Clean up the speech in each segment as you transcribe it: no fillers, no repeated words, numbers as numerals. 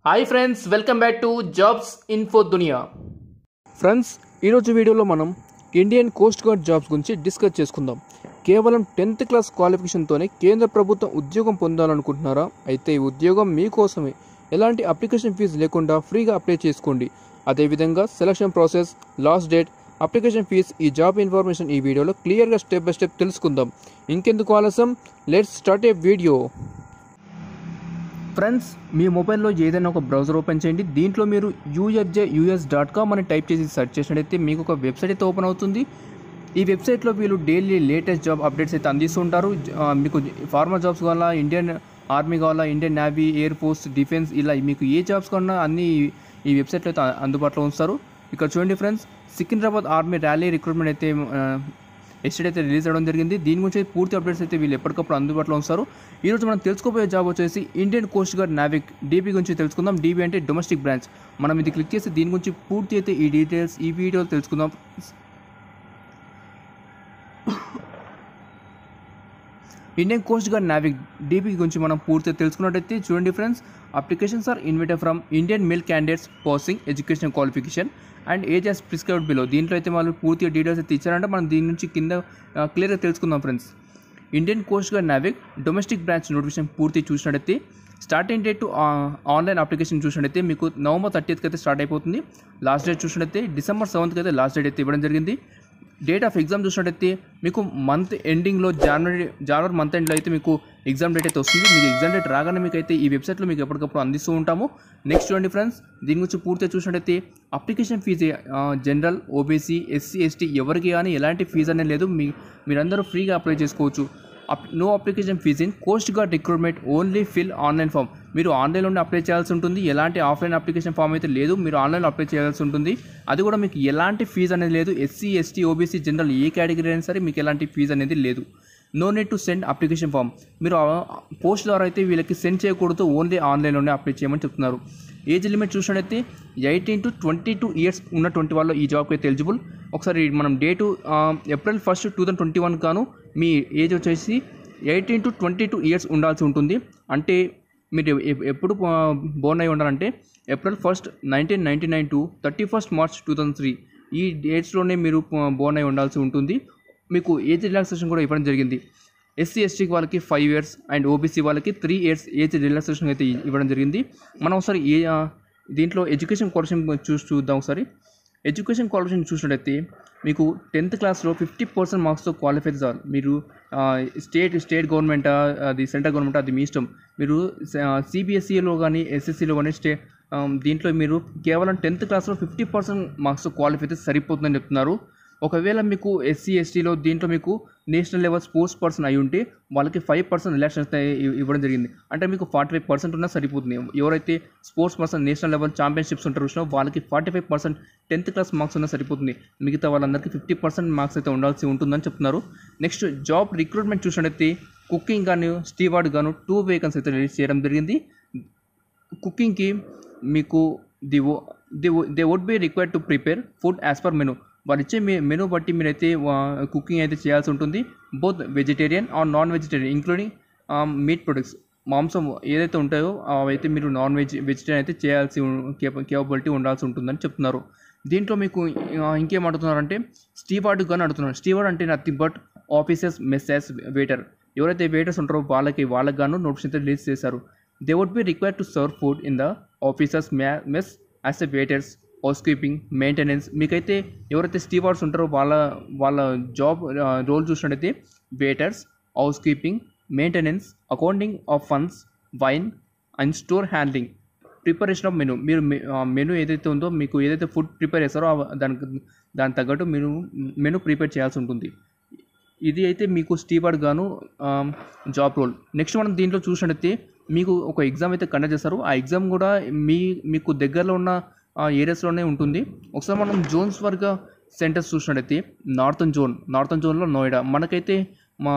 Hi friends, welcome back to jobs info Duniya. Friends, ఈరోజు వీడియోలో మనం ఇండియన్ కోస్ట్ గార్డ్ జాబ్స్ గురించి discuss చేసుకుందాం. కేవలం 10th క్లాస్ క్వాలిఫికేషన్తోనే కేంద్ర ప్రభుత్వం ఉద్యోగం పొందాలనుకుంటున్నారా? అయితే ఈ ఉద్యోగం మీకోసమే. ఎలాంటి అప్లికేషన్ ఫీజు లేకుండా ఫ్రీగా అప్లై చేసుకోండి. అదేవిధంగా selection process, last date, application fees, ఈ జాబ్ ఇన్ఫర్మేషన్ ఈ వీడియోలో క్లియర్గా స్టెప్ బై స్టెప్ తెలుసుకుందాం. ఇంకెందుకు ఆలస్యం, let's start a video. Friends, మీ మొబైల్లో ఏదైనా ఒక బ్రౌజర్ ఓపెన్ చేయండి. దీంట్లో మీరు usjus.com అని టైప్ చేసి సెర్చ్ చేసినట్టయితే మీకు ఒక వెబ్సైట్ అయితే ఓపెన్ అవుతుంది. ఈ వెబ్సైట్లో వీళ్ళు డైలీ లేటెస్ట్ జాబ్ అప్డేట్స్ అయితే అందిస్తుంటారు. మీకు ఫార్మర్ జాబ్స్ కావాలా, ఇండియన్ ఆర్మీ కావాలా, Indian navy, air force, defence, ఇలా మీకు ఏ జాబ్స్ కావాలన్నా అన్నీ ఈ వెబ్సైట్లో అయితే అందుబాటులో ఉంచుతారు. ఇక్కడ చూడండి friends, Secunderabad army rally recruitment అయితే ఎస్టేట్ అయితే రిలీజ్ అవ్వడం జరిగింది. దీని గురించి పూర్తి అప్డేట్స్ అయితే వీళ్ళు ఎప్పటికప్పుడు అందుబాటులో ఉంచారు. ఈరోజు మనం తెలుసుకోబోయే జాబ్ వచ్చేసి Indian coast guard Navik DB గురించి తెలుసుకుందాం. డీబీ అంటే డొమెస్టిక్ బ్రాంచ్. మనం ఇది క్లిక్ చేసి దీని గురించి పూర్తి అయితే ఈ డీటెయిల్స్ ఈ వీడియోలో తెలుసుకుందాం. Indian coast guard Navik DB గురించి మనం పూర్తిగా తెలుసుకున్నట్టయితే చూడండి friends, applications are invited from Indian male candidates passing education qualification and age as prescribed below. దీంట్లో అయితే వాళ్ళు పూర్తిగా డీటెయిల్స్ అయితే ఇచ్చారంటే మనం దీని నుంచి కింద క్లియర్గా తెలుసుకుందాం friends. Indian coast guard Navik domestic branch notification పూర్తి చూసినట్టయితే starting date to online application చూసినట్టయితే మీకు November 30th అయితే స్టార్ట్ అయిపోతుంది. లాస్ట్ డేట్ చూసినట్టయితే December 7th అయితే లాస్ట్ డేట్ అయితే ఇవ్వడం జరిగింది. డేట్ ఆఫ్ ఎగ్జామ్ చూసినట్టయితే మీకు మంత్ ఎండింగ్లో జనవరి మంత్ ఎండ్లో అయితే మీకు ఎగ్జామ్ డేట్ అయితే వస్తుంది. మీకు ఎగ్జామ్ డేట్ రాగానే మీకు అయితే ఈ వెబ్సైట్లో మీకు ఎప్పటికప్పుడు అందిస్తూ ఉంటాము. నెక్స్ట్ చూడండి ఫ్రెండ్స్, దీని గురించి పూర్తిగా చూసినట్టయితే application fee general, OBC, SC, ST ఎవరికి కానీ ఎలాంటి ఫీజు అనేది లేదు. మీరందరూ ఫ్రీగా అప్లై చేసుకోవచ్చు. No application fee in coast guard recruitment, only fill online form. మీరు ఆన్లైన్లోనే అప్లై చేయాల్సి ఉంటుంది. ఎలాంటి ఆఫ్లైన్ అప్లికేషన్ ఫామ్ అయితే లేదు, మీరు ఆన్లైన్లో అప్లై చేయాల్సి ఉంటుంది. అది కూడా మీకు ఎలాంటి ఫీజు అనేది లేదు. ఎస్సీ, ఎస్టీ, ఓబీసీ, జనరల్ ఏ కేటగిరీ అయినా సరే మీకు ఎలాంటి ఫీజు అనేది లేదు. No need to send application form. మీరు పోస్ట్ ద్వారా అయితే వీళ్ళకి సెండ్ చేయకూడదు, ఓన్లీ ఆన్లైన్లోనే అప్లై చేయమని చెప్తున్నారు. ఏజ్ లిమిట్ చూసినట్టయితే 18 to 22 years ఉన్నటువంటి వాళ్ళు ఈ జాబ్కి అయితే ఎలిజిబుల్. ఒకసారి మనం డేటు April 1st, 2021 గాను మీ ఏజ్ వచ్చేసి 18 to 22 years ఉండాల్సి ఉంటుంది. అంటే మీరు ఎప్పుడు బోర్న్ అయి ఉండాలంటే April 1st, 1999 to 31st March 2003 ఈ డేట్స్లోనే మీరు బోర్న్ అయి ఉండాల్సి ఉంటుంది. మీకు ఏజ్ రిలాక్సేషన్ కూడా ఇవ్వడం జరిగింది. ఎస్సీ, ఎస్టీకి వాళ్ళకి 5 years అండ్ ఓబీసీ వాళ్ళకి 3 years ఏజ్ రిలాక్సేషన్ అయితే ఇవ్వడం జరిగింది. మనం ఒకసారి దీంట్లో ఎడ్యుకేషన్ క్వాలిఫికేషన్ చూద్దాం. ఒకసారి ఎడ్యుకేషన్ క్వాలిఫికేషన్ చూసినట్టయితే మీకు 10th క్లాస్లో 50% మార్క్స్తో క్వాలిఫై చాలు. మీరు స్టేట్ గవర్నమెంట్, అది సెంట్రల్ గవర్నమెంట్, అది మీ ఇష్టం. మీరు సిబిఎస్ఈలో కానీ ఎస్ఎస్సిలో కానీ దీంట్లో మీరు కేవలం 10th క్లాస్లో 50% మార్క్స్తో క్వాలిఫై అయితే సరిపోతుందని చెప్తున్నారు. ఒకవేళ మీకు ఎస్సీ, ఎస్టీలో దీంట్లో మీకు నేషనల్ లెవెల్ స్పోర్ట్స్ పర్సన్ అయి ఉంటే వాళ్ళకి 5% రిలాక్సేషన్ ఇవ్వడం జరిగింది. అంటే మీకు 45% ఉన్నా సరిపోతుంది. ఎవరైతే sports person national level championships ఉంటారో వాళ్ళకి 45% 10th క్లాస్ మార్క్స్ ఉన్నా సరిపోతుంది. మిగతా వాళ్ళందరికీ 50% మార్క్స్ అయితే ఉండాల్సి ఉంటుందని చెప్తున్నారు. నెక్స్ట్ జాబ్ రిక్రూట్మెంట్ చూసినట్టయితే కుకింగ్ కానీ స్టీవార్డ్ గాను 2 వేకెన్సీ అయితే రిలీజ్ చేయడం జరిగింది. కుకింగ్కి మీకు they would be required to prepare food as per menu. వాళ్ళు ఇచ్చే మెనూ బట్టి మీరైతే కుకింగ్ అయితే చేయాల్సి ఉంటుంది. Both vegetarian or non vegetarian including meat products, మాంసం ఏదైతే ఉంటాయో అవైతే మీరు వెజిటేరియన్ అయితే చేయాల్సి కేపబిలిటీ ఉండాల్సి ఉంటుందని చెప్తున్నారు. దీంట్లో మీకు ఇంకేం అడుగుతున్నారంటే స్టీవార్డ్ కానీ అడుగుతున్నారు. స్టీవార్డ్ అంటే nothing but officers mess as waiter. ఎవరైతే వెయిటర్స్ ఉంటారో వాళ్ళకి గాను నోటిఫికేషన్ రిలీజ్ చేశారు. They would be required to serve food in the officers mess as a waiters, housekeeping, maintenance. మీకైతే ఎవరైతే స్టీవార్డ్స్ ఉంటారో వాళ్ళ జాబ్ రోల్ చూసినట్టయితే waiters, housekeeping, maintenance, accounting of funds, wine and store handling, preparation of menu. మీరు menu ఏదైతే ఉందో మీకు ఏదైతే ఫుడ్ ప్రిపేర్ చేస్తారో దానికి తగ్గట్టు మీరు మెనూ ప్రిపేర్ చేయాల్సి ఉంటుంది. ఇది అయితే మీకు స్టీవార్డ్ గాను జాబ్ రోల్. నెక్స్ట్ మనం దీంట్లో చూసినట్టయితే మీకు ఒక ఎగ్జామ్ అయితే కండక్ట్ చేస్తారు. ఆ ఎగ్జామ్ కూడా మీకు దగ్గరలో ఉన్న ఏరియాస్లోనే ఉంటుంది. ఒకసారి మనం జోన్స్ వర్గా సెంటర్స్ చూసినట్టయితే నార్థన్ జోన్లో నోయిడా. మనకైతే మా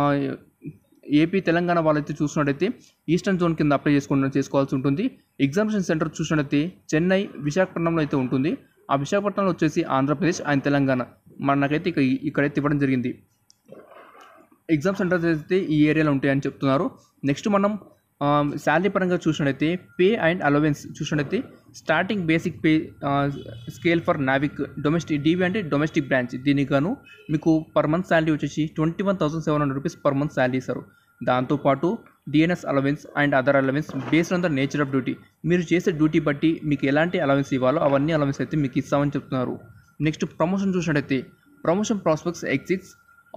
ఏపీ, తెలంగాణ వాళ్ళైతే చూసినట్టయితే ఈస్టర్న్ జోన్ కింద అప్లై చేసుకోవాల్సి ఉంటుంది. ఎగ్జామినేషన్ సెంటర్ చూసినట్టయితే చెన్నై, విశాఖపట్నంలో అయితే ఉంటుంది. ఆ విశాఖపట్నంలో వచ్చేసి ఆంధ్రప్రదేశ్ అండ్ తెలంగాణ. మనకైతే ఇక్కడైతే ఇవ్వడం జరిగింది. ఎగ్జామ్ సెంటర్స్ అయితే ఈ ఏరియాలో ఉంటాయని చెప్తున్నారు. నెక్స్ట్ మనం శాలరీ పరంగా చూసినట్టయితే పే అండ్ అలవెన్స్ చూసినట్టయితే starting basic pay scale for Navik domestic DB అంటే డొమెస్టిక్ బ్రాంచ్ దీనికి గాను మీకు పర్ మంత్ శాలరీ వచ్చేసి 21,700 రూపీస్ పర్ మంత్ శాలరీ ఇస్తారు. దాంతోపాటు DNS allowance and other allowance based on the nature of duty, మీరు చేసే డ్యూటీ బట్టి మీకు ఎలాంటి అలవెన్స్ ఇవ్వాలో అవన్నీ అలవెన్స్ అయితే మీకు ఇస్తామని చెప్తున్నారు. నెక్స్ట్ ప్రమోషన్ చూసినట్టయితే promotion prospects exits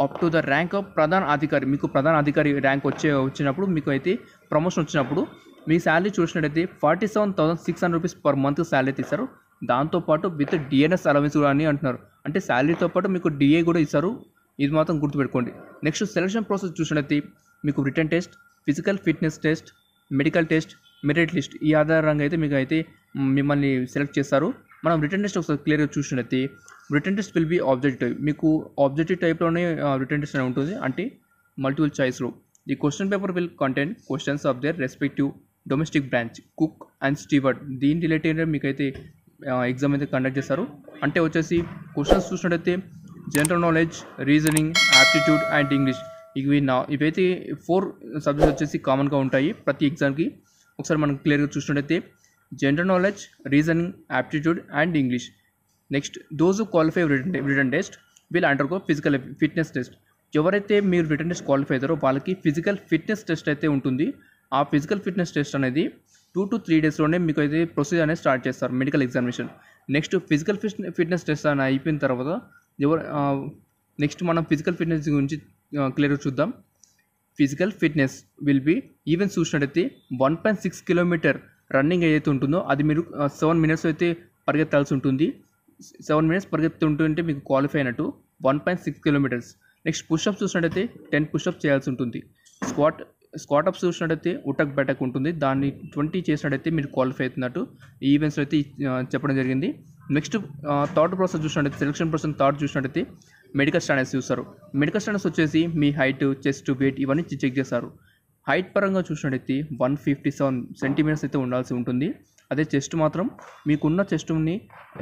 up to the rank of ప్రధాన అధికారి. మీకు ప్రధాన అధికారి ర్యాంక్ వచ్చినప్పుడు మీకు అయితే ప్రమోషన్ వచ్చినప్పుడు మీ శాలరీ చూసినట్టయితే 47,600 రూపీస్ పర్ మంత్ శాలరీ ఇస్తారు. దాంతోపాటు విత్ డిఎన్ఎస్ అలవెన్స్ కూడా అని అంటున్నారు, అంటే శాలరీతో పాటు మీకు డిఏ కూడా ఇస్తారు. ఇది మాత్రం గుర్తుపెట్టుకోండి. నెక్స్ట్ సెలక్షన్ ప్రాసెస్ చూసినట్టయితే మీకు return test, physical fitness test, medical test, merit list ఈ ఆధారంగా అయితే మీకు అయితే మిమ్మల్ని సెలెక్ట్ చేస్తారు. మనం రిటర్న్ టెస్ట్ ఒకసారి క్లియర్గా చూసినట్టయితే written test will be objective. మీకు ఆబ్జెక్టివ్ టైప్లోనే రిటర్న్ టెస్ట్ అని ఉంటుంది, అంటే మల్టిపుల్ చాయిస్లో. The question paper will contain questions of their respective domestic branch, cook and steward. దీని రిలేటెడ్ మీకైతే ఎగ్జామ్ అయితే కండక్ట్ చేస్తారు. అంటే వచ్చేసి క్వశ్చన్స్ చూసినట్టయితే general knowledge, reasoning, aptitude and English. ఇవైతే 4 సబ్జెక్ట్స్ వచ్చేసి కామన్గా ఉంటాయి ప్రతి ఎగ్జామ్కి. ఒకసారి మనం క్లియర్గా చూసినట్టయితే general knowledge, reasoning, aptitude and English. Next those qualify return test will undergo physical fitness test. ఎవరైతే మీరు రిటర్న్ టెస్ట్ క్వాలిఫై అవుతారో వాళ్ళకి ఫిజికల్ ఫిట్నెస్ టెస్ట్ అయితే ఉంటుంది. ఆ ఫిజికల్ ఫిట్నెస్ టెస్ట్ అనేది 2 to 3 డేస్లోనే మీకు అయితే ప్రొసీజర్ అనేది స్టార్ట్ చేస్తారు, medical examination. Next physical fitness test అని అయిపోయిన తర్వాత నెక్స్ట్ మనం ఫిజికల్ ఫిట్నెస్ గురించి క్లియర్గా చూద్దాం. Physical fitness will be even చూసినట్టయితే 1.6 కిలోమీటర్ రన్నింగ్ ఏదైతే ఉంటుందో అది మీరు 7 minutes అయితే పరిగెత్తాల్సి ఉంటుంది. 7 minutes పరిగెత్తుంటుంటే మీకు క్వాలిఫై అయినట్టు. 1.6 kilometers. నెక్స్ట్ పుషప్స్ చూసినట్టయితే 10 పుషప్స్ చేయాల్సి ఉంటుంది. స్క్వాట్ అప్స్ చూసినట్టయితే ఉటక్ బెటక్ ఉంటుంది, దాన్ని 20 చేసినట్టయితే మీరు క్వాలిఫై అవుతున్నట్టు ఈ ఈవెంట్స్లో అయితే చెప్పడం జరిగింది. నెక్స్ట్ థర్డ్ ప్రాసెస్ చూసినట్టయితే సెలక్షన్ ప్రాసెస్ థర్డ్ చూసినట్టయితే మెడికల్ స్టాండర్డ్స్ చూస్తారు. మెడికల్ స్టాండర్డ్స్ వచ్చేసి మీ హైట్, చెస్ట్, వెయిట్ ఇవన్నీ చెక్ చేస్తారు. హైట్ పరంగా చూసినట్టయితే 157 centimeters అయితే ఉండాల్సి ఉంటుంది. అదే చెస్ట్ మాత్రం మీకున్న చెస్ట్ని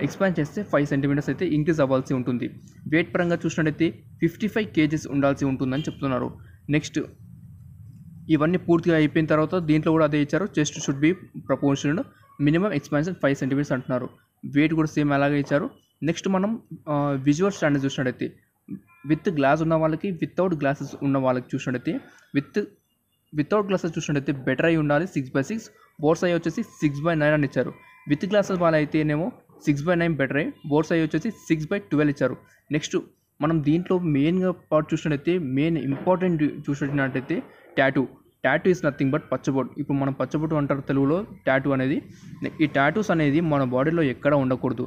ఎక్స్పాండ్ చేస్తే 5 centimeters అయితే ఇంక్రీజ్ అవ్వాల్సి ఉంటుంది. వెయిట్ పరంగా చూసినట్టయితే 55 kgs ఉండాల్సి ఉంటుందని చెప్తున్నారు. నెక్స్ట్ ఇవన్నీ పూర్తిగా అయిపోయిన తర్వాత దీంట్లో కూడా అదే ఇచ్చారు, chest should be proportional, minimum expansion 5 centimeters అంటున్నారు. వెయిట్ కూడా సేమ్ అలాగే ఇచ్చారు. నెక్స్ట్ మనం విజువల్ స్టాండర్డ్ చూసినట్టయితే విత్ గ్లాస్ ఉన్న వాళ్ళకి, వితౌట్ గ్లాసెస్ ఉన్న వాళ్ళకి చూసినట్టయితే వితౌట్ గ్లాసెస్ చూసినట్టయితే బెటర్ అయి ఉండాలి 6/6, బోర్డ్స్ అయ్యి వచ్చేసి 6/9 అని ఇచ్చారు. విత్ గ్లాసెస్ వాళ్ళ అయితేనేమో 6/9 బెటర్ అయ్యి, బోర్డ్స్ అయ్యి వచ్చేసి 6/12 ఇచ్చారు. నెక్స్ట్ మనం దీంట్లో మెయిన్గా పార్ట్ చూసినట్టయితే మెయిన్ ఇంపార్టెంట్ చూసినట్టయితే టాటూ ఈజ్ నథింగ్ బట్ పచ్చబొట్టు. ఇప్పుడు మనం పచ్చబొట్టు అంటారు తెలుగులో టాటూ అనేది. ఈ టాటూస్ అనేది మన బాడీలో ఎక్కడ ఉండకూడదు.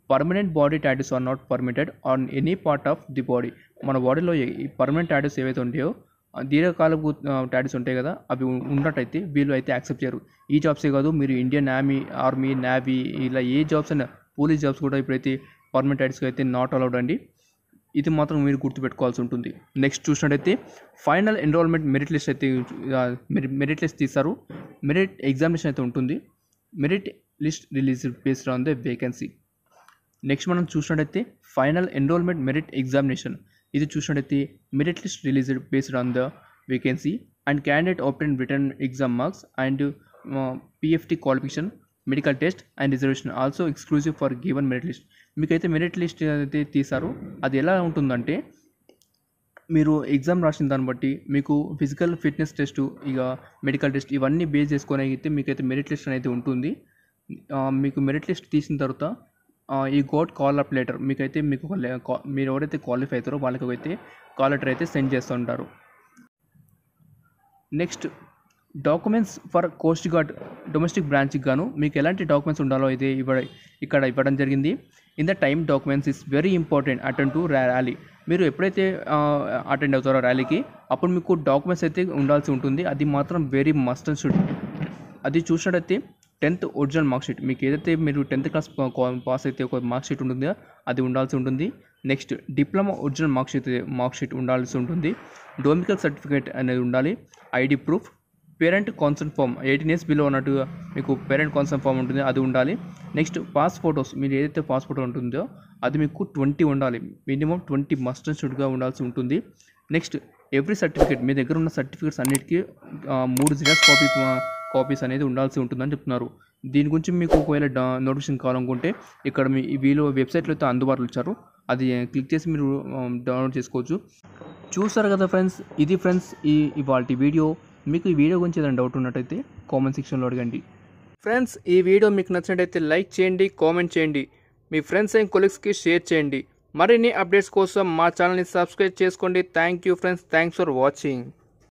Permanent body tattoos are not permitted on any part of the body. మన బాడీలో ఈ పర్మనెంట్ టాటూస్ ఏవైతే ఉంటాయో, దీర్ఘకాలపు టాటూస్ ఉంటాయి కదా, అవి ఉన్నట్టయితే వీళ్ళు అయితే యాక్సెప్ట్ చేయరు. ఈ జాబ్సే కాదు, మీరు ఇండియన్ ఆర్మీ, నేవీ ఇలా ఏ జాబ్స్ అయినా, పోలీస్ జాబ్స్ కూడా ఇప్పుడైతే పర్మనెంట్ టాటూస్కి అయితే నాట్ అలౌడ్ అండి. ఇది మాత్రం మీరు గుర్తుపెట్టుకోవాల్సి ఉంటుంది. నెక్స్ట్ చూసినట్టయితే ఫైనల్ ఎన్రోల్మెంట్ మెరిట్ లిస్ట్ అయితే మెరిట్ లిస్ట్ తీస్తారు. మెరిట్ ఎగ్జామినేషన్ అయితే ఉంటుంది. Merit list release based on the vacancy. Next మనం చూసినట్టయితే ఫైనల్ ఎన్రోల్మెంట్ మెరిట్ ఎగ్జామినేషన్. ఇది చూసినట్టయితే merit list released based on the vacancy and candidate obtain return exam marks and PFT qualification, medical test and reservation also exclusive for given merit list. మీకైతే merit list అయితే తీస్తారు. అది ఎలా ఉంటుందంటే మీరు exam రాసిన దాన్ని బట్టి మీకు ఫిజికల్ ఫిట్నెస్ టెస్ట్, ఇక మెడికల్ టెస్ట్ ఇవన్నీ బేస్ చేసుకొని అయితే మీకైతే మెరిట్ లిస్ట్ అనేది ఉంటుంది. మీకు మెరిట్ లిస్ట్ తీసిన తర్వాత ఈ గోట్ కాల్ అప్ లెటర్ మీకైతే మీరు ఎవరైతే క్వాలిఫై అవుతారో వాళ్ళకి అయితే కాల్ లెటర్ అయితే సెండ్ చేస్తూ ఉంటారు. Next documents for coast guard domestic బ్రాంచ్కి గాను మీకు ఎలాంటి డాక్యుమెంట్స్ ఉండాలో అయితే ఇక్కడ ఇవ్వడం జరిగింది. In the time documents is very important attend to rally. మీరు ఎప్పుడైతే అటెండ్ అవుతారో ర్యాలీకి అప్పుడు మీకు డాక్యుమెంట్స్ అయితే ఉండాల్సి ఉంటుంది. అది మాత్రం వెరీ మస్ట్ అండ్ షుడ్. అది చూసినట్టయితే 10th ఒరిజినల్ మార్క్షీట్, మీకు ఏదైతే మీరు 10th క్లాస్ పాస్ అయితే ఒక మార్క్షీట్ ఉంటుందో అది ఉండాల్సి ఉంటుంది. నెక్స్ట్ డిప్లొమా ఒరిజినల్ మార్క్షీట్ ఉండాల్సి ఉంటుంది. డొమికల్ సర్టిఫికేట్ అనేది ఉండాలి. ID proof, parent concern form 18 years below ఉన్నట్టుగా మీకు పేరెంట్ కాన్సర్న్ ఫామ్ ఉంటుంది, అది ఉండాలి. నెక్స్ట్ పాస్ ఫోటోస్, మీరు ఏదైతే పాస్ ఫోటో ఉంటుందో అది మీకు 20 ఉండాలి. మినిమం 20 మస్ట్ అండ్ షుడ్గా ఉండాల్సి ఉంటుంది. నెక్స్ట్ ఎవ్రీ సర్టిఫికేట్ మీ దగ్గర ఉన్న సర్టిఫికేట్స్ అన్నిటికీ 3 జిరాక్స్ కాపీస్ అనేది ఉండాల్సి ఉంటుందని చెప్తున్నారు. దీని గురించి మీకు ఒకవేళ నోటిఫికేషన్ కావాలనుకుంటే ఇక్కడ వీళ్ళు వెబ్సైట్లో అయితే అందుబాటులో ఇచ్చారు, అది క్లిక్ చేసి మీరు డౌన్లోడ్ చేసుకోవచ్చు. చూసారు కదా ఫ్రెండ్స్, ఇది ఫ్రెండ్స్ ఇవాళ వీడియో. మీకు ఈ వీడియో గురించి ఏదైనా డౌట్ ఉన్నట్టయితే కామెంట్ సెక్షన్లో అడగండి. ఫ్రెండ్స్, ఈ వీడియో మీకు నచ్చినట్టయితే లైక్ చేయండి, కామెంట్ చేయండి, మీ ఫ్రెండ్స్ అండ్ కొలీగ్స్కి షేర్ చేయండి. మరిన్ని అప్డేట్స్ కోసం మా ఛానల్ని సబ్స్క్రైబ్ చేసుకోండి. Thank you friends, thanks for watching.